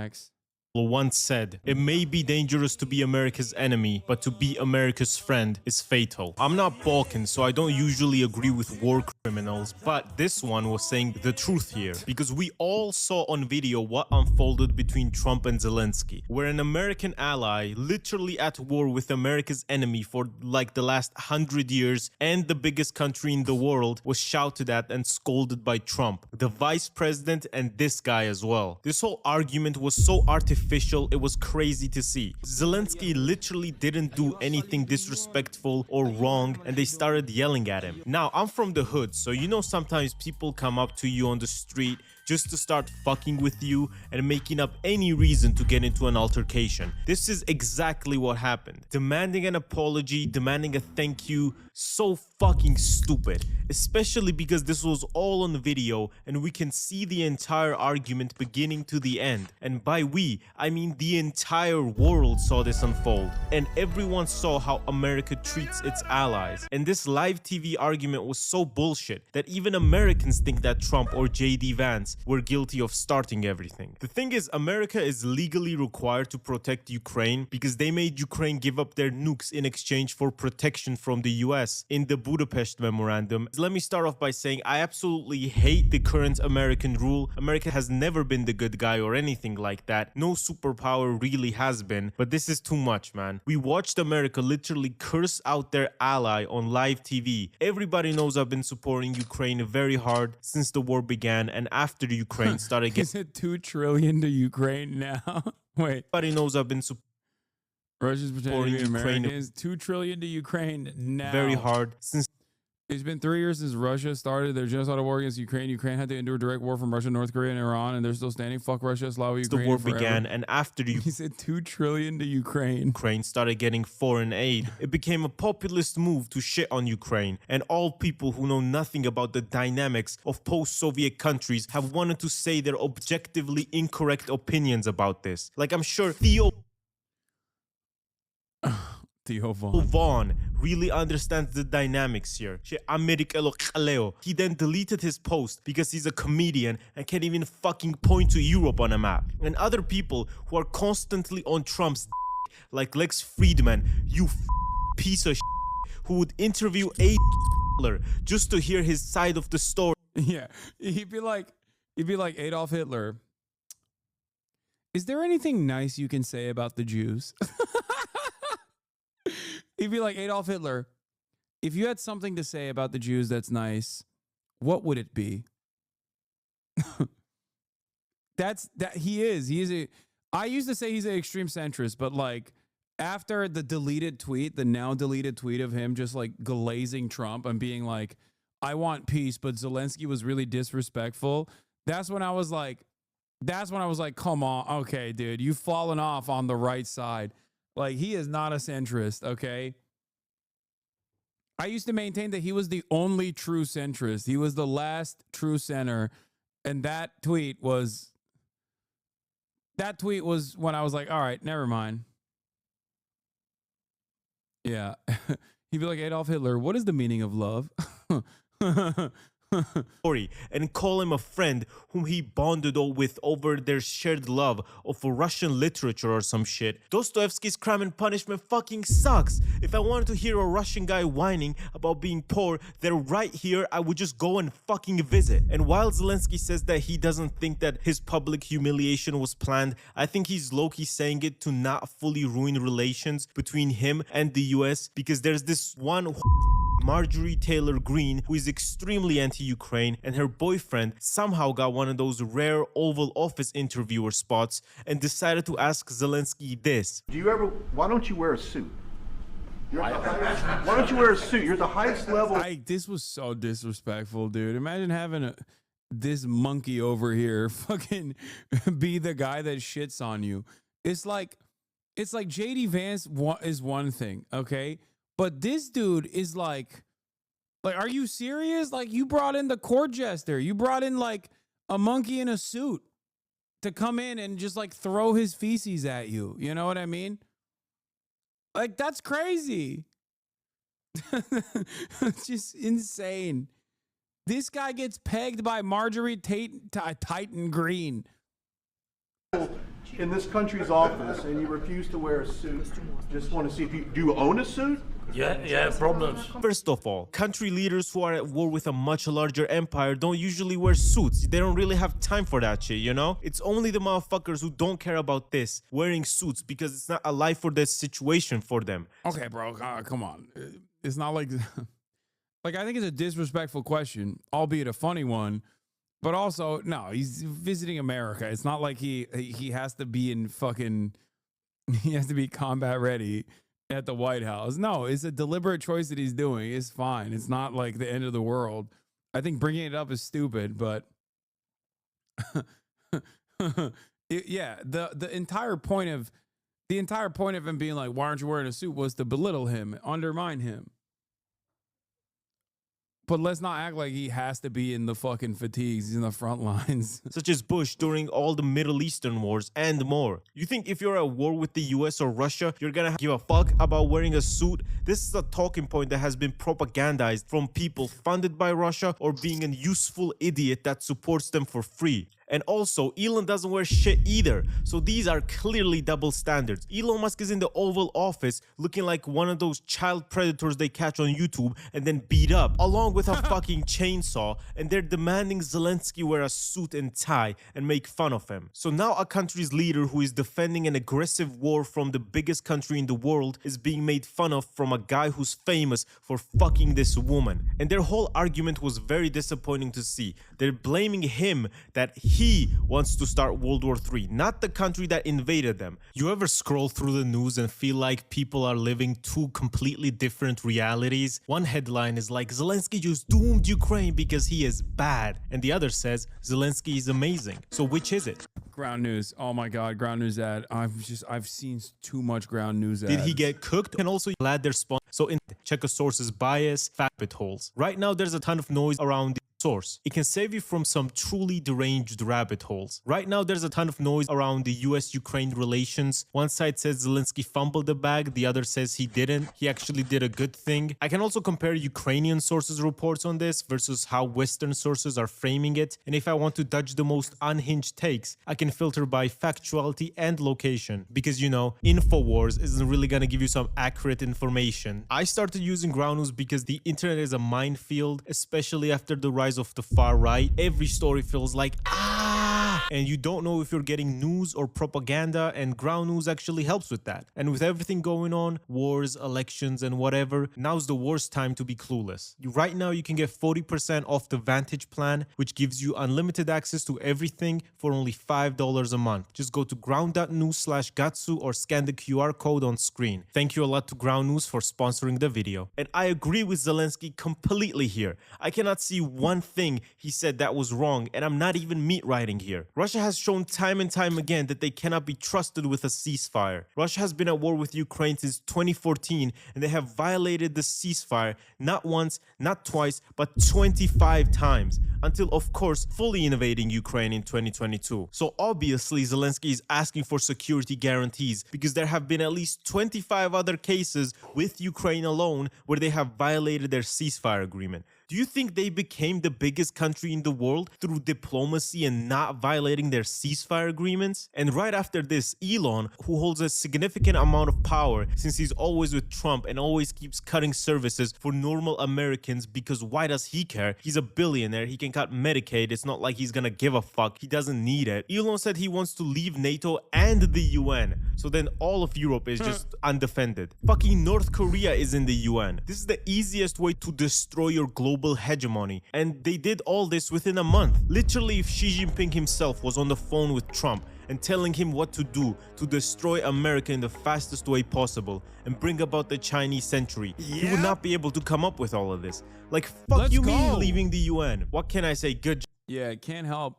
Next. Once said, "It may be dangerous to be America's enemy, but to be America's friend is fatal." I'm not Balkan, so I don't usually agree with war criminals, but this one was saying the truth here, because we all saw on video what unfolded between Trump and Zelensky, where an American ally, literally at war with America's enemy for like the last 100 years and the biggest country in the world, was shouted at and scolded by Trump, the vice president, and this guy as well. This whole argument was so artificial, it was crazy to see. Zelensky literally didn't do anything disrespectful or wrong, and they started yelling at him. Now, I'm from the hood, so you know sometimes people come up to you on the street just to start fucking with you and making up any reason to get into an altercation. This is exactly what happened. Demanding an apology, demanding a thank you, so fucking stupid. Especially because this was all on video and we can see the entire argument beginning to the end. And by we, I mean the entire world saw this unfold. And everyone saw how America treats its allies. And this live TV argument was so bullshit that even Americans think that Trump or JD Vance were guilty of starting everything. The thing is, America is legally required to protect Ukraine because they made Ukraine give up their nukes in exchange for protection from the US in the Budapest Memorandum. Let me start off by saying I absolutely hate the current American rule. America has never been the good guy or anything like that. No superpower really has been, but this is too much, man. We watched America literally curse out their ally on live TV. Everybody knows I've been supporting Ukraine very hard since the war began and after Ukraine started getting... Is it $2 trillion to Ukraine now? Wait. Everybody knows I've been Russia's pretending to be Ukraine Americans. $2 trillion to Ukraine now. very hard since... It's been 3 years since Russia started their genocidal war against Ukraine. Ukraine had to endure direct war from Russia, North Korea, and Iran, and they're still standing. Fuck Russia, Slava Ukraine. The war forever. began, and after the He said $2 trillion to Ukraine. Ukraine started getting foreign aid, it became a populist move to shit on Ukraine. And all people who know nothing about the dynamics of post-Soviet countries have wanted to say their objectively incorrect opinions about this. Like I'm sure Theo Vaughn really understands the dynamics here. He then deleted his post because he's a comedian and can't even fucking point to Europe on a map. And other people who are constantly on Trump's like Lex Friedman, you piece of who would interview Hitler just to hear his side of the story. Yeah, he'd be like Adolf Hitler. Is there anything nice you can say about the Jews? He'd be like, Adolf Hitler, if you had something to say about the Jews that's nice, what would it be? He is I used to say he's an extreme centrist, but like after the now deleted tweet of him just like glazing Trump and being like, I want peace, but Zelensky was really disrespectful. That's when I was like, come on. Okay, dude, you've fallen off on the right side. Like, he is not a centrist, okay? I used to maintain that he was the only true centrist. He was the last true center. And that tweet was when I was like, all right, never mind. Yeah. He'd be like, Adolf Hitler, what is the meaning of love? And call him a friend whom he bonded with over their shared love of Russian literature or some shit. Dostoevsky's Crime and Punishment fucking sucks. If I wanted to hear a Russian guy whining about being poor, they're right here, I would just go and fucking visit. And while Zelensky says that he doesn't think that his public humiliation was planned, I think he's low-key saying it to not fully ruin relations between him and the US, because there's this one Marjorie Taylor Greene, who is extremely anti-Ukraine, and her boyfriend somehow got one of those rare Oval Office interviewer spots and decided to ask Zelensky this. Why don't you wear a suit? Why don't you wear a suit? You're the highest level. This was so disrespectful, dude. Imagine having this monkey over here fucking be the guy that shits on you. It's like JD Vance is one thing, okay? But this dude is like, are you serious? Like, you brought in the court jester. You brought in like a monkey in a suit to come in and just like throw his feces at you. You know what I mean? Like, that's crazy. It's just insane. This guy gets pegged by Marjorie Titan Green. in this country's office and you refuse to wear a suit, just want to see if you do you own a suit? Yeah, problems. First of all, country leaders who are at war with a much larger empire don't usually wear suits. They don't really have time for that shit, you know? It's only the motherfuckers who don't care about this wearing suits because it's not a life or death situation for them. Okay, bro, come on. It's not like like I think it's a disrespectful question, albeit a funny one. But also, no, he's visiting America. It's not like he has to be in fucking he has to be combat ready at the White House. No, it's a deliberate choice that he's doing. It's fine. It's not like the end of the world. I think bringing it up is stupid, but yeah, the entire point of him being like, "Why aren't you wearing a suit?" was to belittle him, undermine him. But let's not act like he has to be in the fucking fatigues. He's in the front lines. Such as Bush during all the Middle Eastern wars and more. You think if you're at war with the US or Russia, you're gonna give a fuck about wearing a suit? This is a talking point that has been propagandized from people funded by Russia or being a useful idiot that supports them for free. And also, Elon doesn't wear shit either. So these are clearly double standards. Elon Musk is in the Oval Office looking like one of those child predators they catch on YouTube and then beat up, along with a fucking chainsaw, and they're demanding Zelensky wear a suit and tie and make fun of him. So now a country's leader who is defending an aggressive war from the biggest country in the world is being made fun of from a guy who's famous for fucking this woman. And their whole argument was very disappointing to see. They're blaming him that he wants to start World War III, not the country that invaded them. You ever scroll through the news and feel like people are living two completely different realities? One headline is like, Zelensky just doomed Ukraine because he is bad. And the other says, Zelensky is amazing. So which is it? Ground news. Oh my God, ground news ad. I've seen too much ground news ads. Did he get cooked? And also glad they're sponsor. So check a source's bias, fact holes. Right now, there's a ton of noise around the source. It can save you from some truly deranged rabbit holes. Right now, there's a ton of noise around the US-Ukraine relations. One side says Zelensky fumbled the bag, the other says he didn't. He actually did a good thing. I can also compare Ukrainian sources' reports on this versus how Western sources are framing it. And if I want to dodge the most unhinged takes, I can filter by factuality and location. Because, you know, InfoWars isn't really gonna give you some accurate information. I started using ground news because the internet is a minefield, especially after the rise of the far right. Every story feels like and you don't know if you're getting news or propaganda, and ground news actually helps with that. And with everything going on, wars, elections, and whatever, now's the worst time to be clueless. Right now, you can get 40% off the Vantage plan, which gives you unlimited access to everything for only $5 a month. Just go to ground.news/Gattsu or scan the QR code on screen. Thank you a lot to Ground News for sponsoring the video. And I agree with Zelensky completely here. I cannot see one thing he said that was wrong, and I'm not even meat writing here. Russia has shown time and time again that they cannot be trusted with a ceasefire. Russia has been at war with Ukraine since 2014, and they have violated the ceasefire not once, not twice, but 25 times, until of course fully invading Ukraine in 2022. So obviously Zelensky is asking for security guarantees because there have been at least 25 other cases with Ukraine alone where they have violated their ceasefire agreement. Do you think they became the biggest country in the world through diplomacy and not violating their ceasefire agreements? And right after this, Elon, who holds a significant amount of power since he's always with Trump and always keeps cutting services for normal Americans because why does he care? He's a billionaire. He can cut Medicaid. It's not like he's gonna give a fuck. He doesn't need it. Elon said he wants to leave NATO and the UN. So then all of Europe is just undefended. Fucking North Korea is in the UN. This is the easiest way to destroy your global hegemony, and they did all this within a month. Literally, if Xi Jinping himself was on the phone with Trump and telling him what to do to destroy America in the fastest way possible and bring about the Chinese century, he would not be able to come up with all of this. Like, fuck Let's you go. mean leaving the UN? What can I say? Good. Yeah, can't help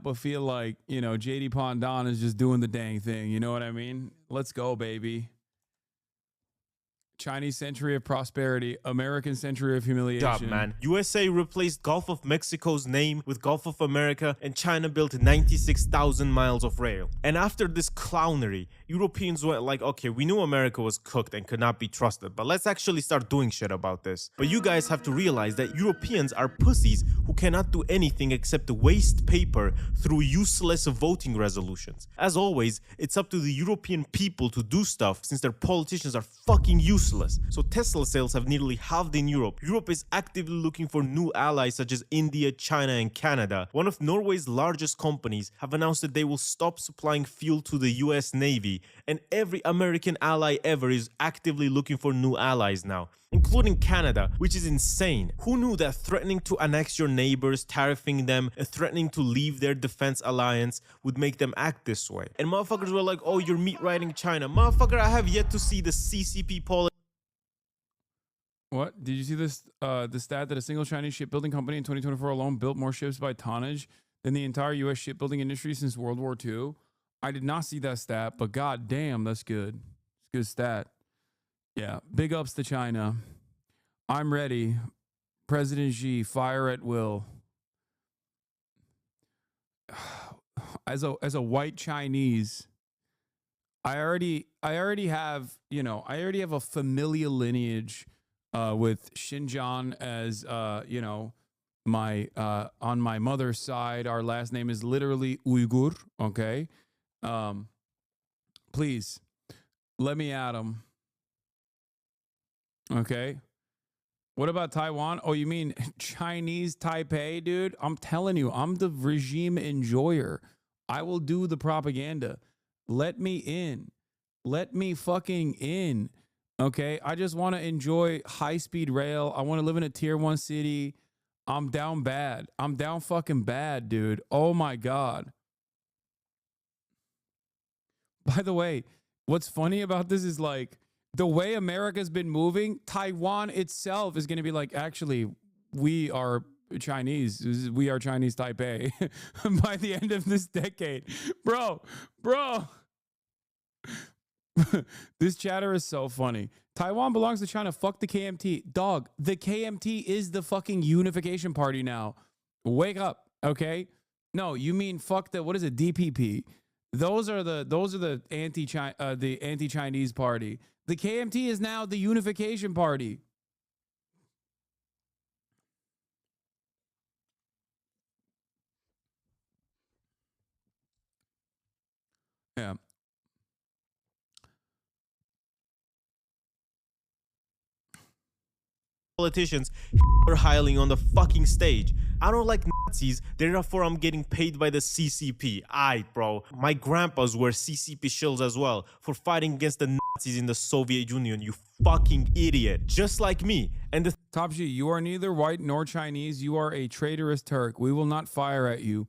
but feel like, you know, JD Pondon is just doing the dang thing. You know what I mean? Let's go, baby. Chinese century of prosperity, American century of humiliation. Job, man. USA replaced Gulf of Mexico's name with Gulf of America, and China built 96,000 miles of rail. And after this clownery, Europeans went like, okay, we knew America was cooked and could not be trusted, but let's actually start doing shit about this. But you guys have to realize that Europeans are pussies who cannot do anything except waste paper through useless voting resolutions. As always, it's up to the European people to do stuff since their politicians are fucking useless. So Tesla sales have nearly halved in Europe. Europe is actively looking for new allies such as India, China, and Canada. One of Norway's largest companies have announced that they will stop supplying fuel to the US Navy, and every American ally ever is actively looking for new allies now, including Canada, which is insane. Who knew that threatening to annex your neighbors, tariffing them, and threatening to leave their defense alliance would make them act this way? And motherfuckers were like, oh, you're meat riding China. Motherfucker, I have yet to see the CCP policy. What? Did you see this? The stat that a single Chinese shipbuilding company in 2024 alone built more ships by tonnage than the entire U.S. shipbuilding industry since World War II? I did not see that stat, but god damn, that's good. It's a good stat. Yeah, big ups to China. I'm ready. President Xi, fire at will. As a white Chinese, I already have, I already have a familial lineage with Xinjiang as my on my mother's side. Our last name is literally Uyghur. Okay, please let me at him. Okay, what about Taiwan? Oh, you mean Chinese Taipei, dude? I'm telling you, I'm the regime enjoyer. I will do the propaganda. Let me in. Let me fucking in. Okay, I just want to enjoy high-speed rail. I want to live in a tier 1 city. I'm down bad. I'm down fucking bad, dude. Oh my God. By the way, what's funny about this is like the way America's been moving, Taiwan itself is going to be like, actually, we are Chinese. We are Chinese Taipei by the end of this decade. Bro. This chatter is so funny. Taiwan belongs to China. Fuck the KMT. Dog, the KMT is the fucking unification party now. Wake up, okay? No, you mean fuck the, what is it, DPP? Those are the anti-Chinese party. The KMT is now the unification party. Yeah. Politicians are hiling on the fucking stage. I don't like Nazis, therefore I'm getting paid by the CCP. Aight, bro. My grandpas were CCP shills as well for fighting against the Nazis in the Soviet Union, you fucking idiot. Just like me. And the Top G, you are neither white nor Chinese. You are a traitorous Turk. We will not fire at you.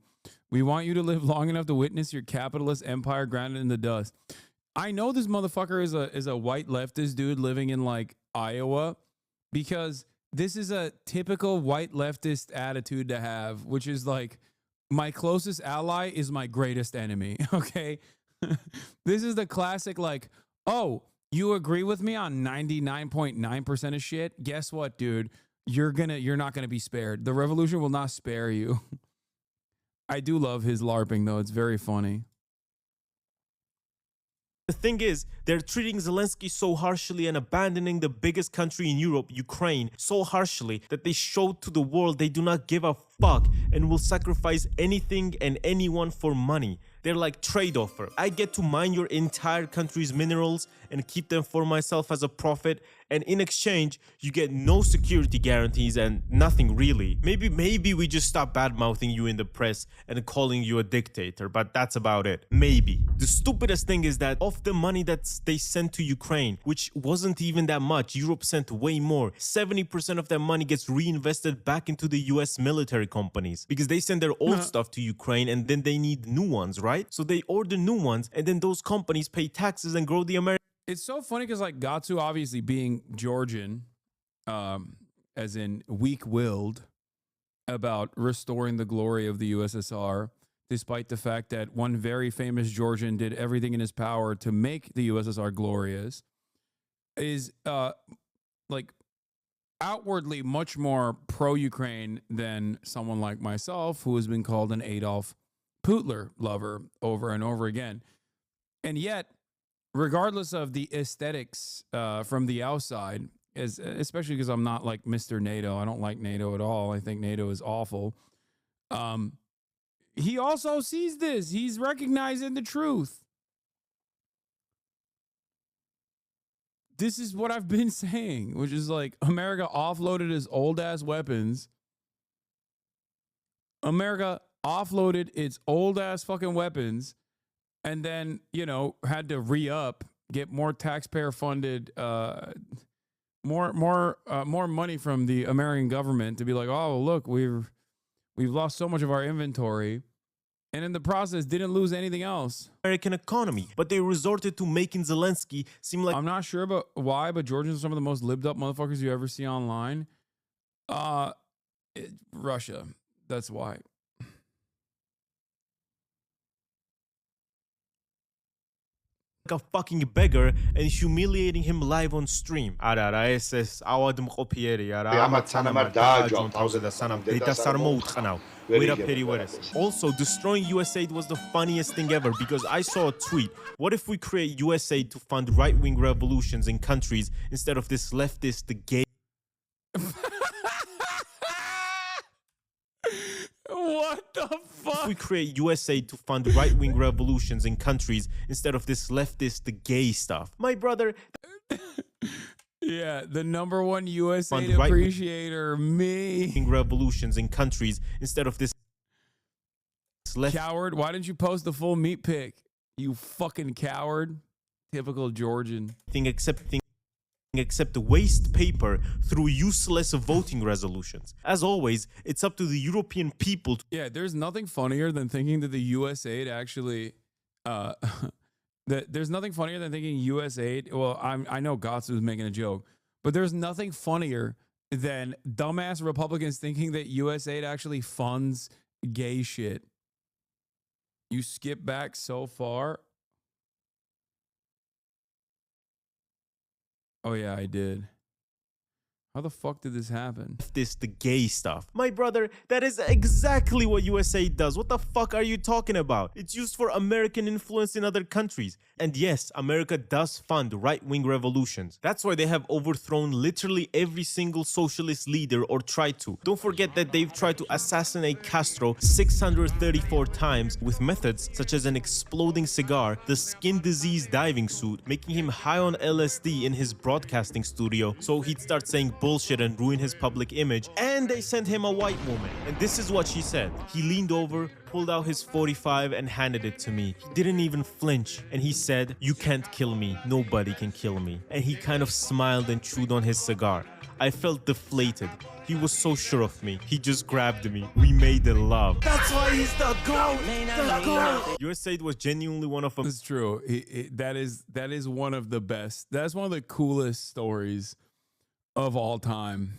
We want you to live long enough to witness your capitalist empire grounded in the dust. I know this motherfucker is a white leftist dude living in like Iowa, because this is a typical white leftist attitude to have, which is like, my closest ally is my greatest enemy. Okay. This is the classic, like, oh, you agree with me on 99.9% of shit? Guess what, dude? You're not gonna be spared. The revolution will not spare you. I do love his LARPing though. It's very funny. The thing is, they're treating Zelensky so harshly and abandoning the biggest country in Europe, Ukraine, so harshly that they showed to the world they do not give a fuck and will sacrifice anything and anyone for money. They're like trade offer. I get to mine your entire country's minerals and keep them for myself as a profit, and in exchange, you get no security guarantees and nothing really. Maybe we just stop bad-mouthing you in the press and calling you a dictator, but that's about it. Maybe. The stupidest thing is that of the money that they sent to Ukraine, which wasn't even that much, Europe sent way more. 70% of that money gets reinvested back into the US military companies because they send their old stuff to Ukraine and then they need new ones, right? So they order new ones and then those companies pay taxes and grow the American. It's so funny because like Gattsu, obviously being Georgian, as in weak-willed about restoring the glory of the USSR, despite the fact that one very famous Georgian did everything in his power to make the USSR glorious. is like outwardly much more pro-Ukraine than someone like myself, who has been called an Adolf Putler lover over and over again. And yet, regardless of the aesthetics from the outside, especially because I'm not like Mr. NATO, I don't like NATO at all. I think NATO is awful. He also sees this. He's recognizing the truth. This is what I've been saying, which is like America offloaded his old ass weapons. America offloaded its old ass fucking weapons and then, you know, had to re-up, get more taxpayer funded, more money from the American government to be like, oh, look, we've lost so much of our inventory. And in the process, didn't lose anything else. American economy, but they resorted to making Zelensky seem like... I'm not sure about why, but Georgians are some of the most lived up motherfuckers you ever see online. Russia. That's why. a fucking beggar and humiliating him live on stream. არა რა ეს ავადმყოფიერი არა ამათ სანამ არ დააჯვავ თავზე და სანამ დედას არ მოუტყნავ ვერაფერი ვერ ეს. Also, destroying USAID was the funniest thing ever because I saw a tweet. What if we create USAID to fund right-wing revolutions in countries instead of this leftist, the gay? What the fuck? If we create USAID to fund right-wing revolutions in countries instead of this leftist, the gay stuff. My brother... Yeah, the number one USAID appreciator, me. Revolutions in countries instead of this coward. Why didn't you post the full meat pic? You fucking coward. Typical Georgian. Except waste paper through useless voting resolutions. As always, it's up to the European people. Yeah, there's nothing funnier than thinking that the USAID actually there's nothing funnier than thinking USAID. Well, I know Gattsu was making a joke, but there's nothing funnier than dumbass Republicans thinking that USAID actually funds gay shit. You skip back so far. Oh yeah, I did. How the fuck did this happen? The gay stuff. My brother, that is exactly what USAID does. What the fuck are you talking about? It's used for American influence in other countries. And yes, America does fund right-wing revolutions. That's why they have overthrown literally every single socialist leader or tried to. Don't forget that they've tried to assassinate Castro 634 times with methods such as an exploding cigar, the skin disease diving suit, making him high on LSD in his broadcasting studio so he'd start saying bullshit and ruin his public image, and they sent him a white woman. And this is what she said. He leaned over, pulled out his 45 and handed it to me. He didn't even flinch, and he said, "You can't kill me, nobody can kill me." And he kind of smiled and chewed on his cigar. I felt deflated. He was so sure of me. He just grabbed me. We made the love. That's why he's the GOAT! The GOAT! USAID was genuinely one of them. It's true. That is one of the best. That's one of the coolest stories of all time.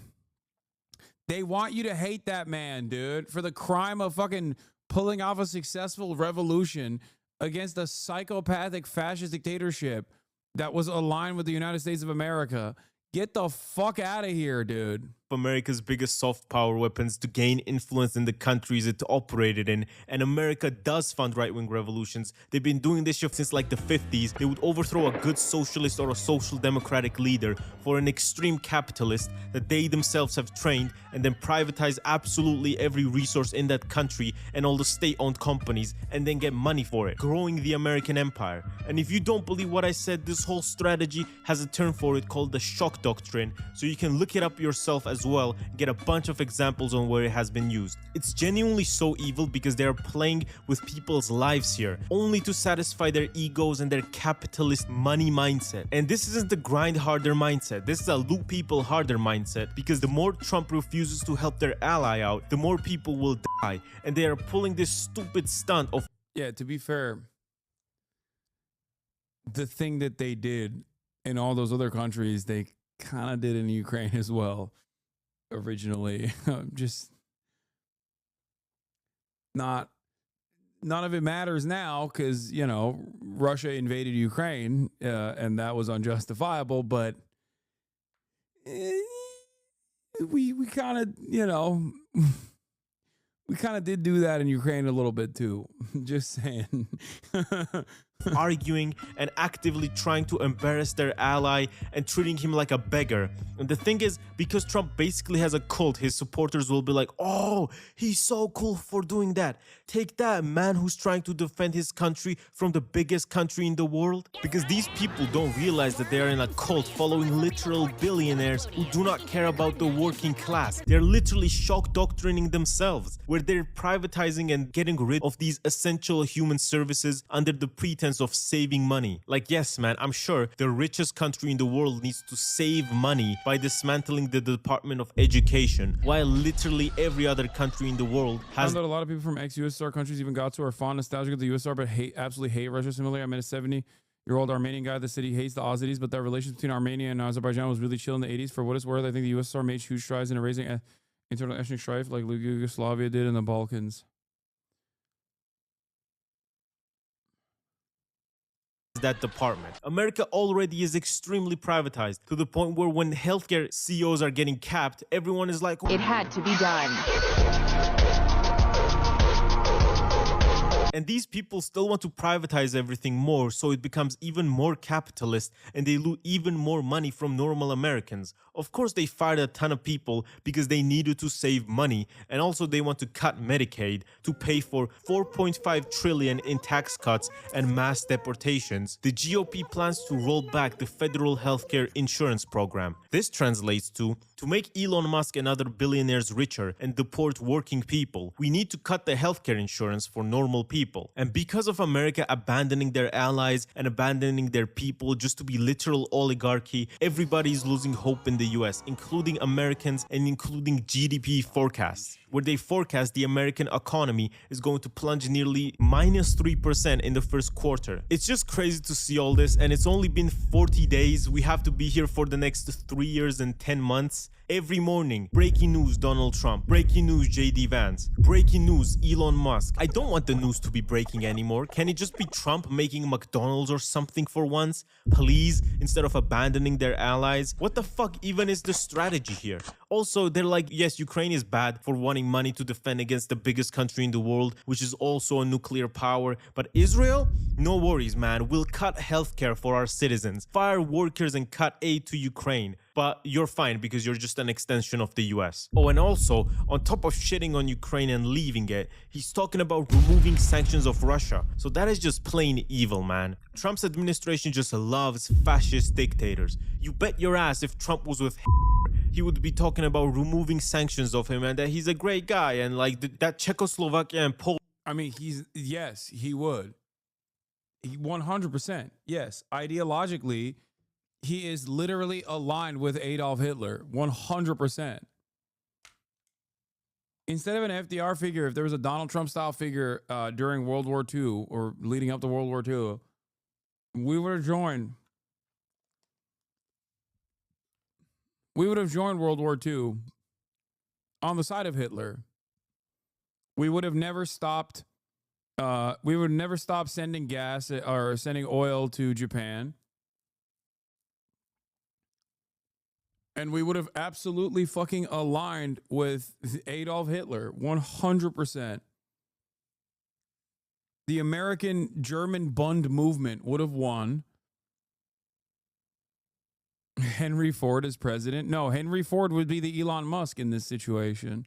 They want you to hate that man, dude, for the crime of fucking pulling off a successful revolution against a psychopathic fascist dictatorship that was aligned with the United States of America. Get the fuck out of here, dude. America's biggest soft power weapons to gain influence in the countries it operated in, and America does fund right-wing revolutions. They've been doing this shit since like the 50s. They would overthrow a good socialist or a social democratic leader for an extreme capitalist that they themselves have trained and then privatize absolutely every resource in that country and all the state-owned companies and then get money for it, growing the American empire. And if you don't believe what I said, this whole strategy has a term for it called the shock doctrine, so you can look it up yourself as well, get a bunch of examples on where it has been used. It's genuinely so evil because they are playing with people's lives here, only to satisfy their egos and their capitalist money mindset. And this isn't the grind harder mindset, this is a loot people harder mindset, because the more Trump refuses to help their ally out, the more people will die. And they are pulling this stupid stunt of... Yeah, to be fair, the thing that they did in all those other countries, they kind of did in Ukraine as well. Originally, just none of it matters now because, you know, Russia invaded Ukraine and that was unjustifiable. But we kind of, you know, we kind of did do that in Ukraine a little bit too. Just saying. arguing and actively trying to embarrass their ally and treating him like a beggar. And the thing is, because Trump basically has a cult, his supporters will be like, oh, he's so cool for doing that. Take that, man who's trying to defend his country from the biggest country in the world. Because these people don't realize that they are in a cult following literal billionaires who do not care about the working class. They're literally shock doctrining themselves, where they're privatizing and getting rid of these essential human services under the pretense of saving money. Like, yes, man, I'm sure the richest country in the world needs to save money by dismantling the Department of Education, while literally every other country in the world I has... know that a lot of people from ex-USSR countries, even Gattsu, are fond nostalgic of the USSR, but absolutely hate Russia. Similarly, I met a 70-year-old Armenian guy. The city hates the Azeris, but that relations between Armenia and Azerbaijan was really chill in the 80s. For what it's worth, I think the USSR made huge strides in erasing internal ethnic strife like Yugoslavia did in the Balkans. that department. America already is extremely privatized to the point where when healthcare CEOs are getting capped, everyone is like, it had to be done. And these people still want to privatize everything more, so it becomes even more capitalist and they loot even more money from normal Americans. Of course, they fired a ton of people because they needed to save money, and also they want to cut Medicaid to pay for $4.5 trillion in tax cuts and mass deportations. The GOP plans to roll back the federal healthcare insurance program. This translates to make Elon Musk and other billionaires richer and deport working people, we need to cut the healthcare insurance for normal people. And because of America abandoning their allies and abandoning their people just to be literal oligarchy, everybody is losing hope in the US, including Americans and including GDP forecasts, where they forecast the American economy is going to plunge nearly -3% in the first quarter. It's just crazy to see all this, and it's only been 40 days. We have to be here for the next 3 years and 10 months. Every morning, breaking news Donald Trump, breaking news JD Vance, breaking news Elon Musk. I don't want the news to be breaking anymore. Can it just be Trump making McDonald's or something for once? Please, instead of abandoning their allies? What the fuck even is the strategy here? Also, they're like, yes, Ukraine is bad for wanting money to defend against the biggest country in the world, which is also a nuclear power. But Israel? No worries, man. We'll cut healthcare for our citizens, fire workers, and cut aid to Ukraine. But you're fine because you're just an extension of the US. Oh, and also, on top of shitting on Ukraine and leaving it, he's talking about removing sanctions of Russia. So that is just plain evil, man. Trump's administration just loves fascist dictators. You bet your ass if Trump was with he would be talking about removing sanctions of him and that he's a great guy and like that Czechoslovakia and Poland. I mean, yes, he would. 100%. Yes. Ideologically, he is literally aligned with Adolf Hitler. 100%. Instead of an FDR figure, if there was a Donald Trump style figure during World War II or leading up to World War II, we would have joined. We would have joined World War II on the side of Hitler. We would have never stopped. We would never stop sending gas or sending oil to Japan. And we would have absolutely fucking aligned with Adolf Hitler. 100%. The American-German Bund movement would have won. Henry Ford as president? No, Henry Ford would be the Elon Musk in this situation.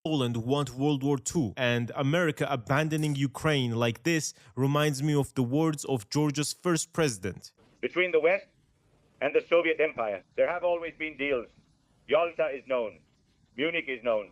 Poland want World War II, and America abandoning Ukraine like this reminds me of the words of Georgia's first president. Between the West and the Soviet Empire, there have always been deals. Yalta is known. Munich is known.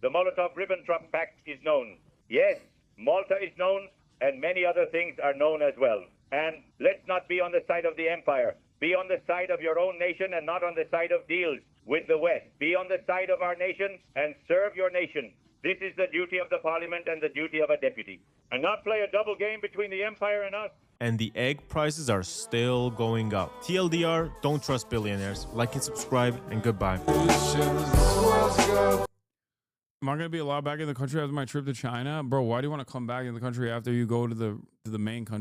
The Molotov-Ribbentrop Pact is known. Yes, Malta is known, and many other things are known as well. And let's not be on the side of the empire. Be on the side of your own nation and not on the side of deals with the West. Be on the side of our nation and serve your nation. This is the duty of the parliament and the duty of a deputy. And not play a double game between the empire and us. And the egg prices are still going up. TLDR, don't trust billionaires. Like and subscribe, and goodbye. Am I gonna be allowed back in the country after my trip to China, bro? Why do you want to come back in the country after you go to the main country?